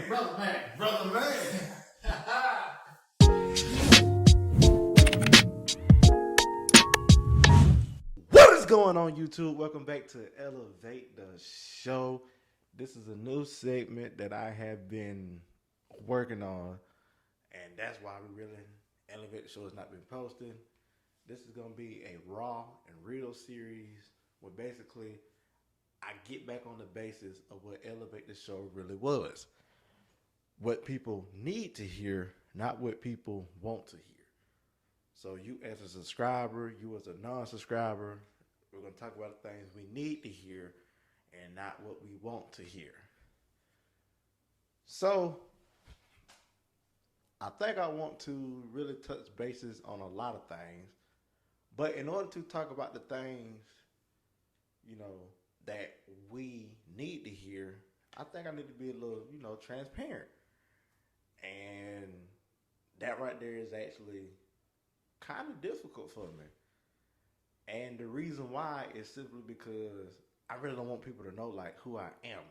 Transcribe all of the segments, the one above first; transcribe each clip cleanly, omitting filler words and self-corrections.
Brother man. Brother man. What is going on, YouTube? Welcome back to Elevate the Show. This is a new segment that I have been working on, and that's why we really Elevate the Show has not been posting. This is going to be a raw and real series where basically I get back on the basis of what Elevate the Show really was. What people need to hear, not what people want to hear. So you as a subscriber, you as a non-subscriber, we're going to talk about the things we need to hear and not what we want to hear. So I think I want to really touch bases on a lot of things. But in order to talk about the things, that we need to hear, I think I need to be a little, transparent. And that right there is actually kind of difficult for me. And the reason why is simply because I really don't want people to know like who I am.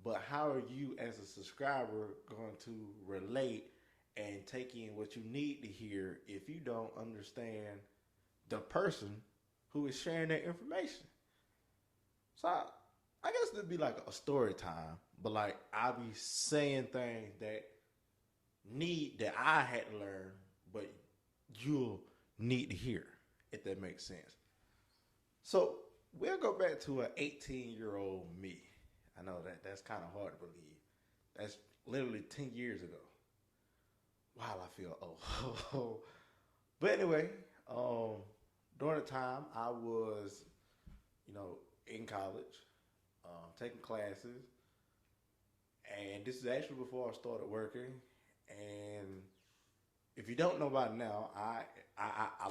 But how are you as a subscriber going to relate and take in what you need to hear if you don't understand the person who is sharing that information? So I guess it'd be like a story time, but like I'll be saying things that I had to learn, but you'll need to hear, if that makes sense. So we'll go back to an 18-year-old me. I know that's kind of hard to believe. That's literally 10 years ago. Wow, I feel old. But anyway, during the time I was, in college, taking classes, and this is actually before I started working. And if you don't know by now, I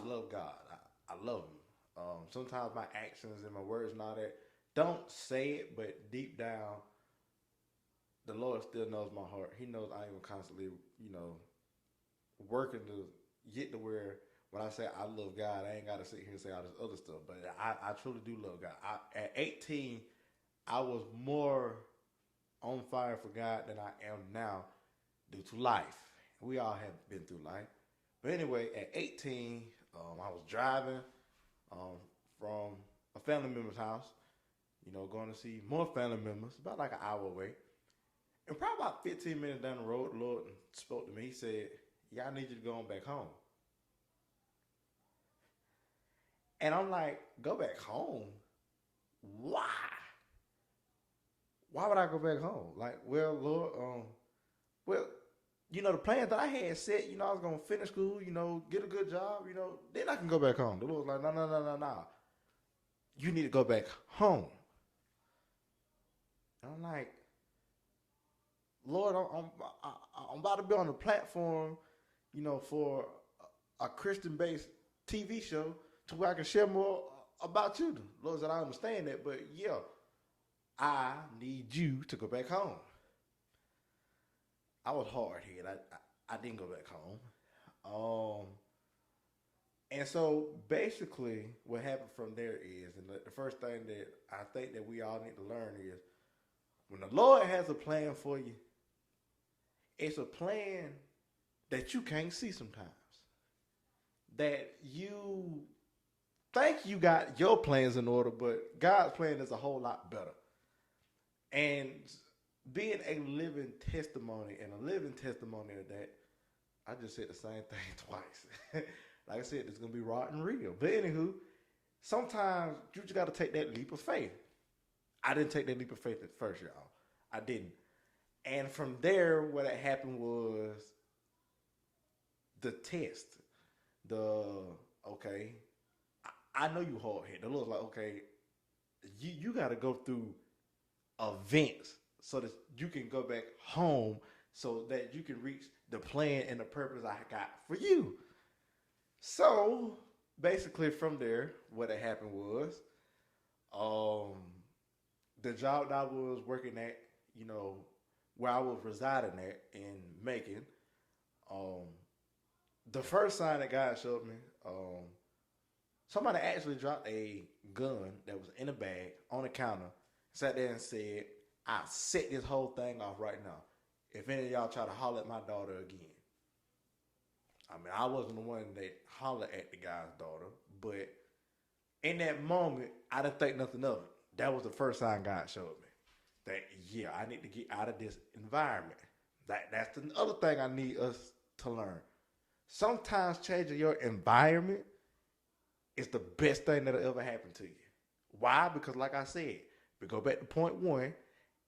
love God. I love Him. Sometimes my actions and my words and all that don't say it, but deep down, the Lord still knows my heart. He knows I am constantly, working to get to where when I say I love God, I ain't got to sit here and say all this other stuff. But I truly do love God. At 18, I was more on fire for God than I am now due to life. We all have been through life. But anyway, at 18, I was driving from a family member's house, going to see more family members, about like an hour away. And probably about 15 minutes down the road, the Lord spoke to me. He said, "Yeah, I need you to go on back home." And I'm like, go back home? Why? Why would I go back home? Like, well, Lord, the plans that I had set, I was going to finish school, get a good job, then I can go back home. The Lord was like, no. You need to go back home. And I'm like, Lord, I'm about to be on the platform, for a Christian-based TV show to where I can share more about you. The Lord said, I understand that, but yeah, I need you to go back home. I was hard-headed. I didn't go back home. And so basically what happened from there is, and the first thing that I think that we all need to learn is, when the Lord has a plan for you, it's a plan that you can't see sometimes. That you think you got your plans in order, but God's plan is a whole lot better. And being a living testimony, and a living testimony of that, I just said the same thing twice. Like I said, it's going to be raw and real. But anywho, sometimes you just got to take that leap of faith. I didn't take that leap of faith at first, y'all. I didn't. And from there, what had happened was the test. I know you hard-headed. The Lord's like, okay, you got to go through events so that you can go back home so that you can reach the plan and the purpose I got for you. So basically from there, what had happened was the job that I was working at, where I was residing at in Macon, the first sign that God showed me, somebody actually dropped a gun that was in a bag on the counter, sat there and said, I set this whole thing off right now. if any of y'all try to holler at my daughter again. I mean, I wasn't the one that hollered at the guy's daughter, but in that moment, I didn't think nothing of it. That was the first sign God showed me. That, yeah, I need to get out of this environment. That's the other thing I need us to learn. Sometimes changing your environment is the best thing that'll ever happen to you. Why? Because like I said, we go back to point one,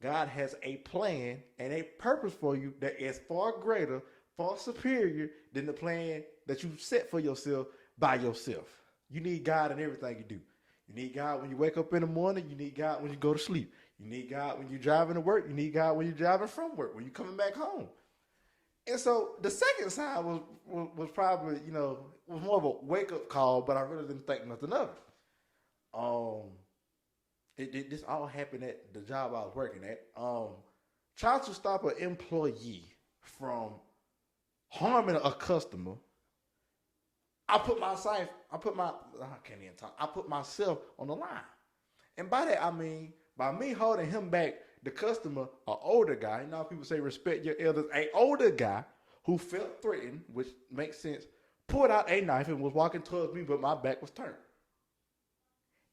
God has a plan and a purpose for you that is far greater, far superior than the plan that you set for yourself by yourself. You need God in everything you do. You need God when you wake up in the morning. You need God when you go to sleep. You need God when you're driving to work. You need God when you're driving from work, when you're coming back home. And so the second sign was probably, was more of a wake-up call, but I really didn't think nothing of it. This all happened at the job I was working at. Trying to stop an employee from harming a customer, I put myself on the line. And by that, I mean, by me holding him back, the customer, an older guy, people say respect your elders, an older guy who felt threatened, which makes sense, pulled out a knife and was walking towards me, but my back was turned.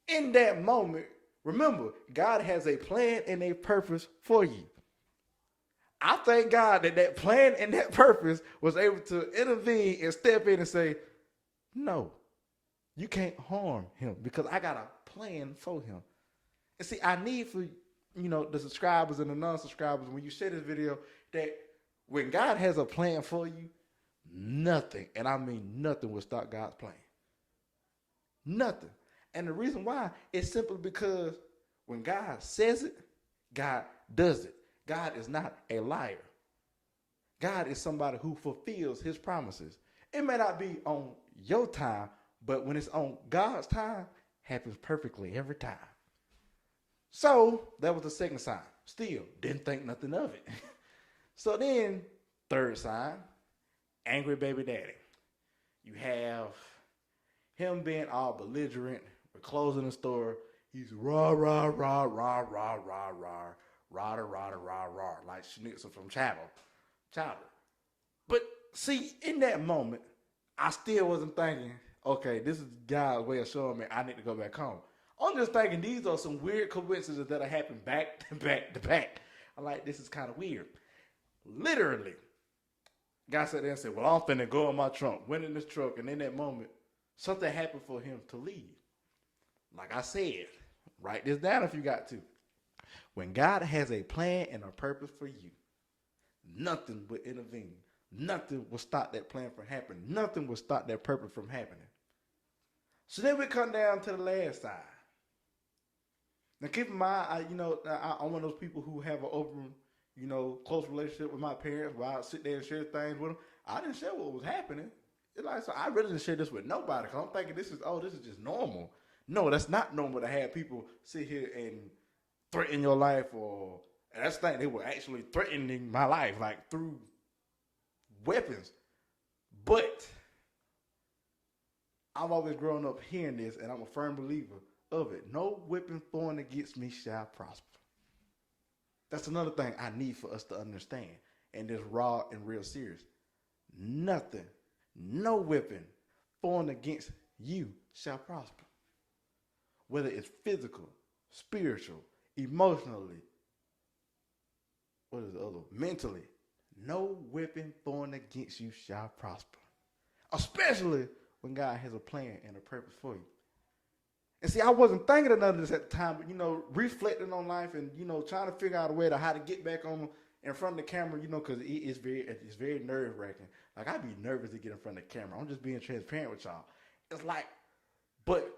In that moment, remember, God has a plan and a purpose for you. I thank God that plan and that purpose was able to intervene and step in and say, no, you can't harm him because I got a plan for him. And see, I need for, the subscribers and the non-subscribers, when you share this video, that when God has a plan for you, nothing, and I mean nothing, will stop God's plan. Nothing. And the reason why is simply because when God says it, God does it. God is not a liar. God is somebody who fulfills his promises. It may not be on your time, but when it's on God's time, happens perfectly every time. So that was the second sign. Still didn't think nothing of it. So then, third sign, angry baby daddy. You have him being all belligerent. We're closing the store. He's rah, rah, rah, rah, rah, rah, rah, rah, rah, rah, rah, like Schnitzel from Chowder. But see, in that moment, I still wasn't thinking, okay, this is God's way of showing me I need to go back home. I'm just thinking these are some weird coincidences that have happened back to back to back. I'm like, this is kind of weird. Literally, God sat there and said, well, I'm finna go in my trunk. Went in this truck, and in that moment, something happened for him to leave. Like I said, write this down if you got to. When God has a plan and a purpose for you, nothing will intervene. Nothing will stop that plan from happening. Nothing will stop that purpose from happening. So then we come down to the last side. Now keep in mind, I'm one of those people who have an open, close relationship with my parents where I sit there and share things with them. I didn't share what was happening. So I really didn't share this with nobody because I'm thinking this is just normal. No, that's not normal to have people sit here and threaten your life and that's the thing, they were actually threatening my life, like through weapons. But I've always grown up hearing this, and I'm a firm believer of it. No weapon formed against me shall prosper. That's another thing I need for us to understand, and this raw and real serious. Nothing, no weapon formed against you shall prosper. Whether it's physical, spiritual, emotionally, mentally, no weapon formed against you shall prosper. Especially when God has a plan and a purpose for you. And see, I wasn't thinking of none of this at the time, but, reflecting on life and, trying to figure out a way to how to get back on in front of the camera, because it's very nerve-wracking. Like, I'd be nervous to get in front of the camera. I'm just being transparent with y'all. It's like, but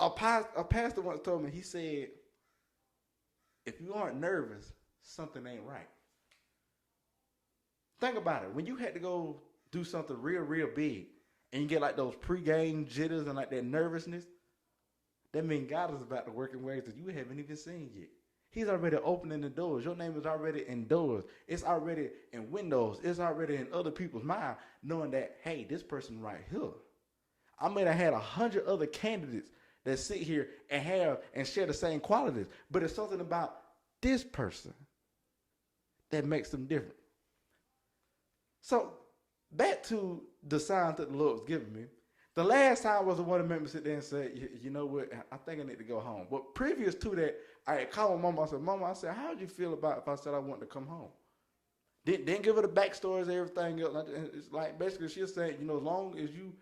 a pastor once told me, he said, if you aren't nervous, something ain't right. Think about it. When you had to go do something real, real big, and you get like those pre-game jitters and like that nervousness, that means God is about to work in ways that you haven't even seen yet. He's already opening the doors. Your name is already in doors. It's already in windows. It's already in other people's mind, knowing that, hey, this person right here. I may have had 100 other candidates that sit here and have and share the same qualities, but it's something about this person that makes them different. So back to the signs that the Lord was giving me. The last time was the one that made me sit there and say, you know what, I think I need to go home. But previous to that, I had called my mama. I said, Mama, how would you feel about if I said I wanted to come home? Didn't give her the backstories, everything else. It's like basically she's saying, as long as you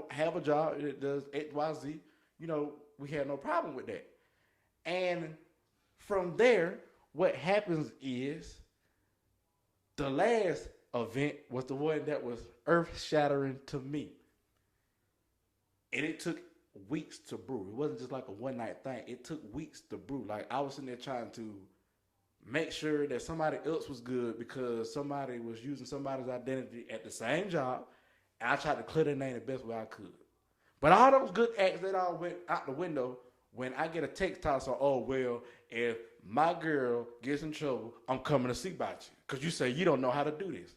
have a job that does X, Y, Z, we had no problem with that. And from there, what happens is the last event was the one that was earth-shattering to me. And it took weeks to brew. It wasn't just like a one-night thing. It took weeks to brew. Like, I was sitting there trying to make sure that somebody else was good because somebody was using somebody's identity at the same job. And I tried to clear their name the best way I could. But all those good acts, that all went out the window when I get a text toss on, oh, well, if my girl gets in trouble, I'm coming to see about you. Because you say you don't know how to do this.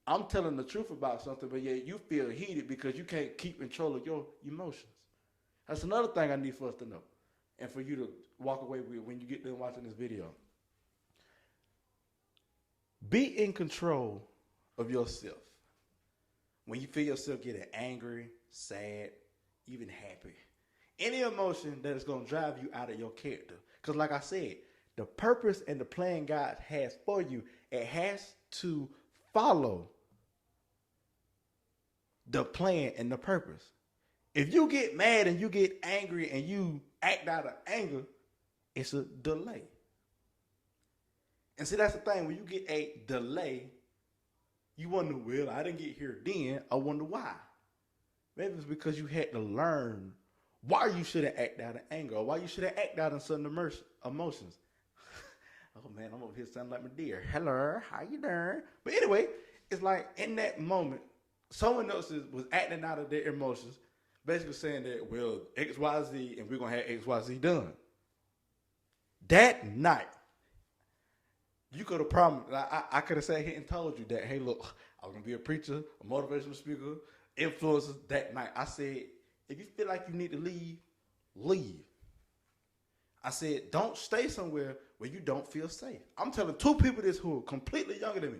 I'm telling the truth about something, but yet you feel heated because you can't keep control of your emotions. That's another thing I need for us to know and for you to walk away with when you get done watching this video. Be in control of yourself. When you feel yourself getting angry, sad, even happy. Any emotion that is going to drive you out of your character. Because like I said, the purpose and the plan God has for you, it has to follow the plan and the purpose. If you get mad and you get angry and you act out of anger, it's a delay. And see, that's the thing. When you get a delay, you wonder, well, I didn't get here then. I wonder why. Maybe it's because you had to learn why you shouldn't act out of anger or why you shouldn't act out in certain emotions. Oh, man, I'm over here sounding like my dear. Hello, how you doing? But anyway, it's like in that moment, someone else was acting out of their emotions, basically saying that, well, X, Y, Z, and we're going to have X, Y, Z done. That night, you could have promised, I could have sat here and told you that, hey, look, I was going to be a preacher, a motivational speaker, influencer that night. I said, if you feel like you need to leave, leave. I said, don't stay somewhere where you don't feel safe. I'm telling two people this who are completely younger than me.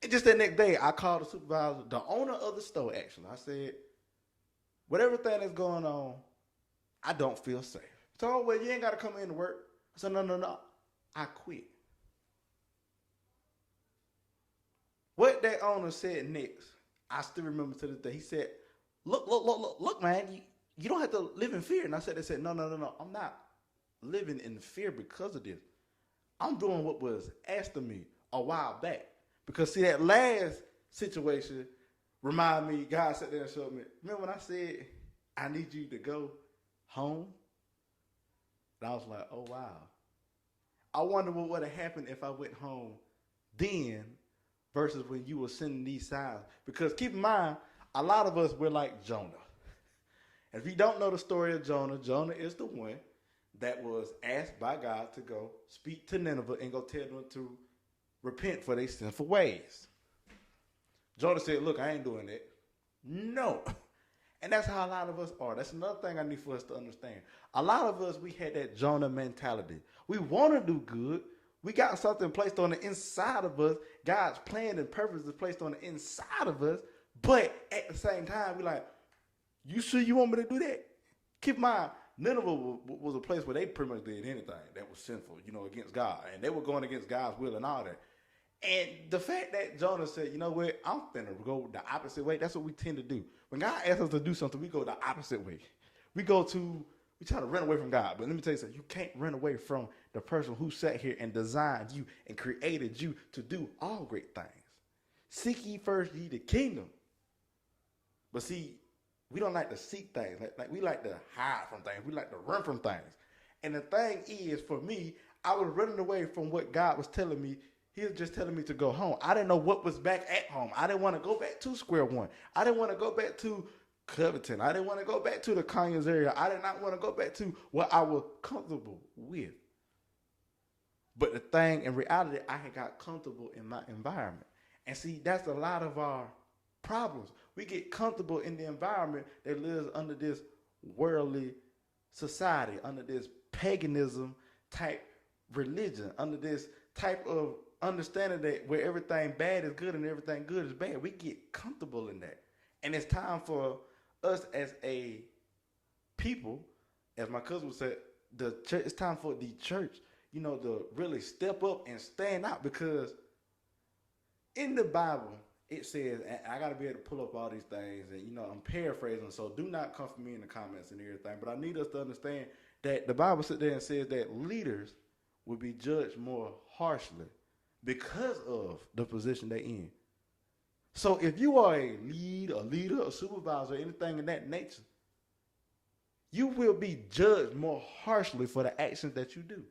And just that next day, I called the supervisor, the owner of the store, actually. I said, with everything that's going on, I don't feel safe. So, well, you ain't got to come in to work. I said, no. I quit. What that owner said next, I still remember to this day. He said, look, man, you don't have to live in fear. And they said, no. I'm not living in fear because of this. I'm doing what was asked of me a while back. Because see, that last situation reminded me, God sat there and showed me, remember when I said, I need you to go home? And I was like, oh, wow. I wonder what would have happened if I went home then versus when you were sending these signs. Because keep in mind, a lot of us, we're like Jonah. If you don't know the story of Jonah, Jonah is the one that was asked by God to go speak to Nineveh and go tell them to repent for their sinful ways. Jonah said, look, I ain't doing that. No. And that's how a lot of us are. That's another thing I need for us to understand. A lot of us, we had that Jonah mentality. We want to do good. We got something placed on the inside of us. God's plan and purpose is placed on the inside of us. But at the same time, we're like, you sure you want me to do that? Keep in mind, Nineveh was a place where they pretty much did anything that was sinful, against God. And they were going against God's will and all that. And the fact that Jonah said, you know what, I'm finna go the opposite way, that's what we tend to do. When God asks us to do something, we go the opposite way. We try to run away from God. But let me tell you something, you can't run away from the person who sat here and designed you and created you to do all great things. Seek ye first ye the kingdom. But see, we don't like to seek things. Like we like to hide from things. We like to run from things. And the thing is, for me, I was running away from what God was telling me. He was just telling me to go home. I didn't know what was back at home. I didn't want to go back to square one. I didn't want to go back to Covington. I didn't want to go back to the Conyers area. I did not want to go back to what I was comfortable with. But the thing, in reality, I had got comfortable in my environment. And see, that's a lot of our problems. We get comfortable in the environment that lives under this worldly society, under this paganism type religion, under this type of understanding that where everything bad is good and everything good is bad. We get comfortable in that. And it's time for us as a people, as my cousin said, the church, it's time for the church, to really step up and stand out, because in the Bible, it says, and I got to be able to pull up all these things, and I'm paraphrasing, so do not come for me in the comments and everything, but I need us to understand that the Bible sits there and says that leaders will be judged more harshly because of the position they're in. So if you are a leader, a supervisor, anything in that nature, you will be judged more harshly for the actions that you do.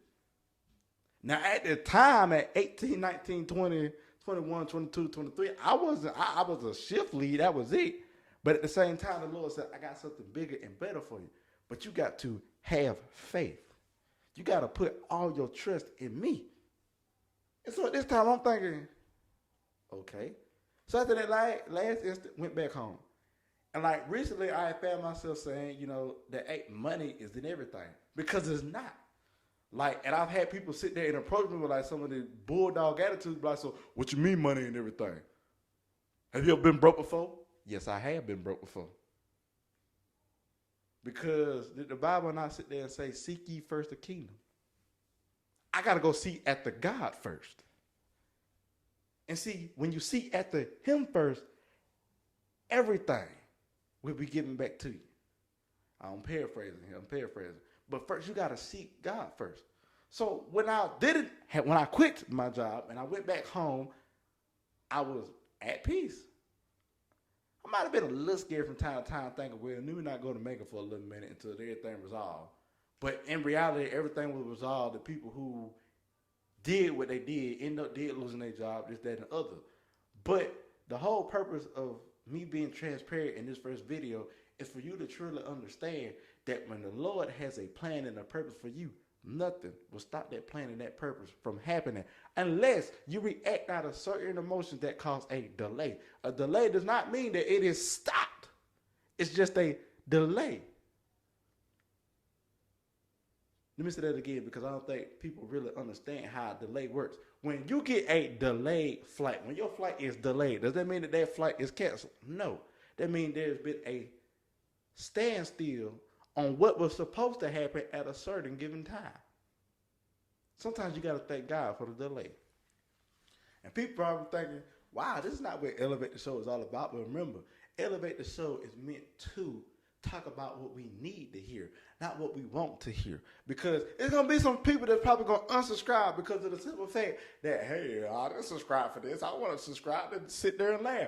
Now, at the time, at 18, 19, 20, 21, 22, 23, I was a shift lead. That was it. But at the same time, the Lord said, I got something bigger and better for you. But you got to have faith. You got to put all your trust in me. And so at this time, I'm thinking, okay. So after that last instant, went back home. And like recently, I found myself saying, that money is in everything. Because it's not. Like, and I've had people sit there and approach me with like some of the bulldog attitudes, like, so what you mean money and everything? Have you ever been broke before? Yes, I have been broke before. Because the Bible not sit there and say, seek ye first the kingdom. I got to go seek after God first. And see, when you seek after him first, everything will be given back to you. I'm paraphrasing here. But first, you got to seek God first. So when I quit my job and I went back home, I was at peace. I might have been a little scared from time to time, thinking, well, we're not going to make it for a little minute until everything resolved. But in reality, everything was resolved. The people who did what they did did losing their job, this, that, and the other. But the whole purpose of me being transparent in this first video is for you to truly understand that when the Lord has a plan and a purpose for you, nothing will stop that plan and that purpose from happening unless you react out of certain emotions that cause a delay. A delay does not mean that it is stopped. It's just a delay. Let me say that again, because I don't think people really understand how a delay works. When you get a delayed flight, when your flight is delayed, does that mean that flight is canceled? No. That means there's been a standstill on what was supposed to happen at a certain given time. Sometimes you got to thank God for the delay. And people probably thinking, wow, this is not what Elevate the Show is all about. But remember, Elevate the Show is meant to talk about what we need to hear, not what we want to hear. Because there's going to be some people that's probably going to unsubscribe because of the simple fact that, hey, I didn't subscribe for this. I want to subscribe and sit there and laugh.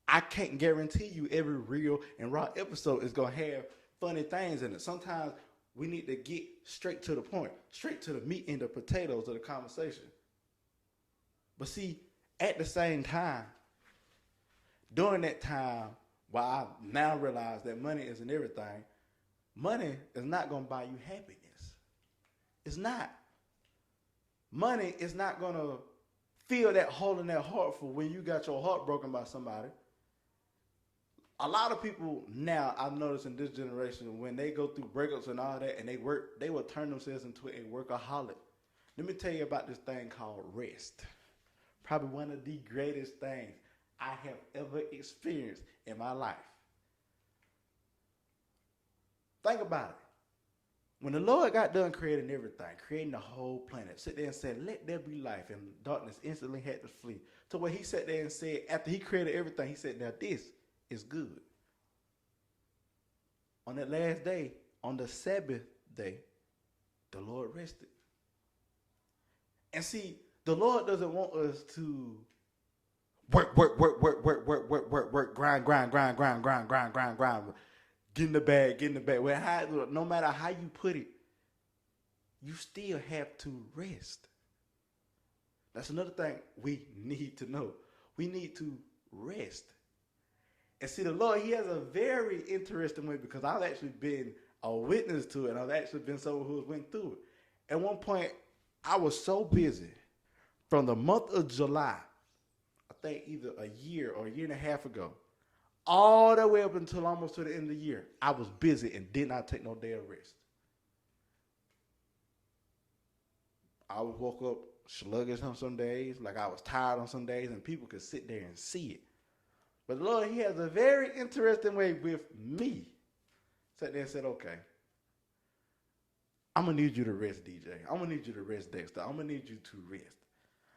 I can't guarantee you every real and raw episode is going to have funny things in it. Sometimes we need to get straight to the point, straight to the meat and the potatoes of the conversation. But see, at the same time, during that time, while I now realize that money isn't everything, money is not going to buy you happiness. It's not. Money is not going to fill that hole in that heart for when you got your heart broken by somebody. A lot of people now, I've noticed in this generation, when they go through breakups and all that, and they will turn themselves into a workaholic. Let me tell you about this thing called rest. Probably one of the greatest things I have ever experienced in my life. Think about it. When the Lord got done creating everything, creating the whole planet, sit there and said, let there be life, and darkness instantly had to flee. To where he sat there and said, after he created everything, he said, now this is good. On that last day, on the Sabbath day, the Lord rested. And see, the Lord doesn't want us to work, grind. Get in the bag. Well, no matter how you put it, you still have to rest. That's another thing we need to know. We need to rest. And see, the Lord, he has a very interesting way, because I've actually been a witness to it, and I've actually been someone who went through it. At one point, I was so busy from the month of July, I think either a year or a year and a half ago, all the way up until almost to the end of the year, I was busy and did not take no day of rest. I would woke up sluggish on some days, like I was tired on some days, and people could sit there and see it. But the Lord, He has a very interesting way with me. Sat there and said, okay, I'm going to need you to rest, DJ. I'm going to need you to rest, Dexter. I'm going to need you to rest.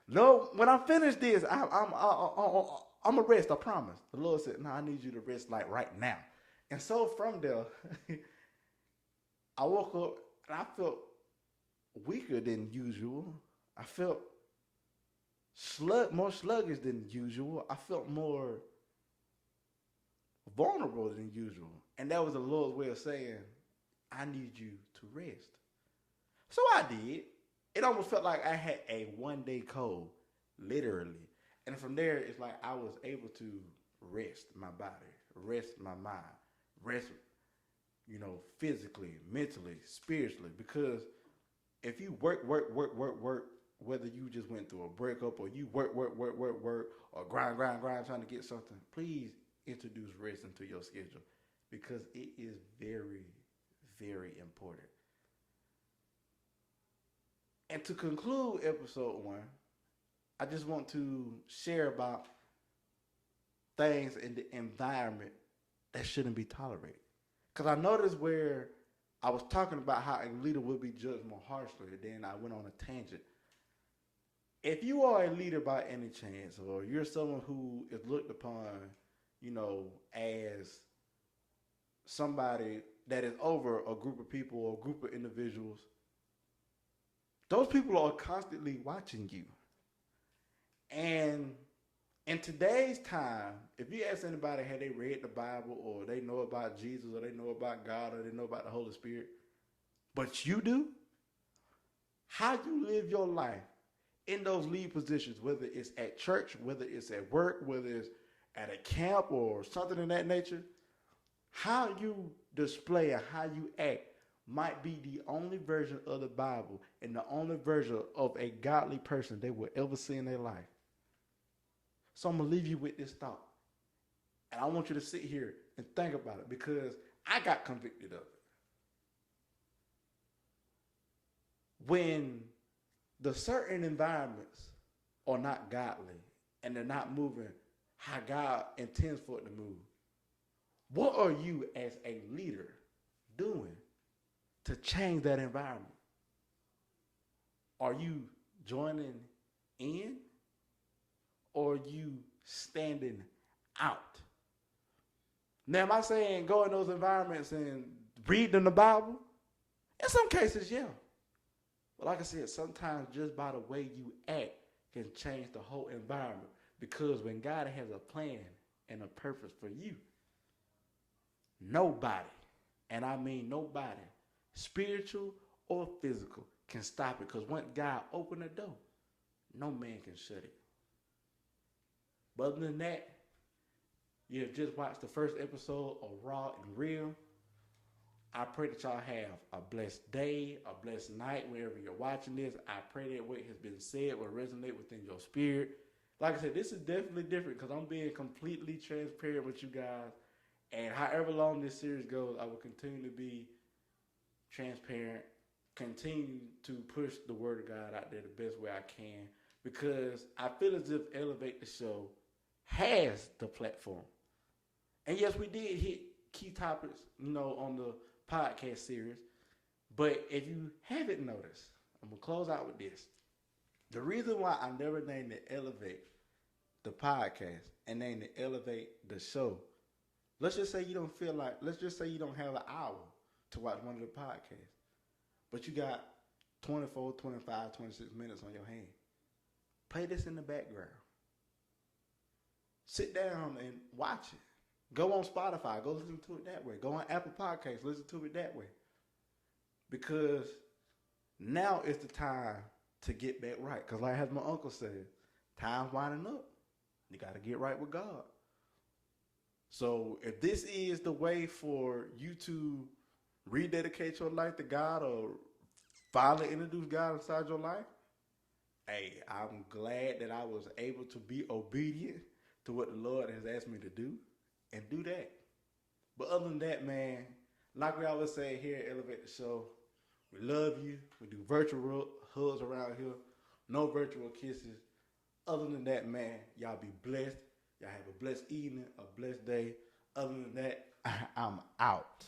No, when I finish this, I'm going to rest, I promise. The Lord said, no, I need you to rest like right now. And so from there, I woke up and I felt weaker than usual. I felt more sluggish than usual. I felt more vulnerable than usual. And that was the Lord's way of saying, I need you to rest. So I did. It almost felt like I had a 1-day cold, literally. And from there, it's like I was able to rest my body, rest my mind, rest, physically, mentally, spiritually. Because if you work, whether you just went through a breakup or you work, or grind, trying to get something, please introduce rest into your schedule because it is very, very important. And to conclude episode 1, I just want to share about things in the environment that shouldn't be tolerated. Because I noticed where I was talking about how a leader would be judged more harshly, then I went on a tangent. If you are a leader by any chance, or you're someone who is looked upon, as somebody that is over a group of people or a group of individuals, those people are constantly watching you. And in today's time, if you ask anybody, have they read the Bible or they know about Jesus or they know about God or they know about the Holy Spirit, but you do, how you live your life in those lead positions, whether it's at church, whether it's at work, whether it's at a camp or something in that nature, how you display and how you act might be the only version of the Bible and the only version of a godly person they will ever see in their life. So I'm going to leave you with this thought. And I want you to sit here and think about it because I got convicted of it. When the certain environments are not godly and they're not moving how God intends for it to move, what are you as a leader doing to change that environment? Are you joining in or are you standing out? Now, am I saying go in those environments and read in the Bible? In some cases, yeah. But like I said, sometimes just by the way you act can change the whole environment. Because when God has a plan and a purpose for you, nobody, and I mean nobody, spiritual or physical, can stop it. Because once God opened the door, no man can shut it. But other than that, you have just watched the first episode of Raw and Real. I pray that y'all have a blessed day, a blessed night wherever you're watching this. I pray that what has been said will resonate within your spirit. Like I said, this is definitely different because I'm being completely transparent with you guys. And however long this series goes, I will continue to be transparent, continue to push the word of God out there the best way I can because I feel as if Elevate the Show has the platform. And yes, we did hit key topics, on the podcast series. But if you haven't noticed, I'm going to close out with this. The reason why I never named it Elevate the podcast and named it Elevate the Show, let's just say you don't have an hour to watch one of the podcasts, but you got 24, 25, 26 minutes on your hand. Play this in the background. Sit down and watch it. Go on Spotify. Go listen to it that way. Go on Apple Podcasts. Listen to it that way. Because now is the time to get back right. Because like as my uncle said, time's winding up. You got to get right with God. So if this is the way for you to rededicate your life to God or finally introduce God inside your life, hey, I'm glad that I was able to be obedient to what the Lord has asked me to do and do that. But other than that, man, like we always say here at Elevate the Show, we love you. We do virtual hugs around here. No virtual kisses. Other than that, man, y'all be blessed. Y'all have a blessed evening, a blessed day. Other than that, I'm out.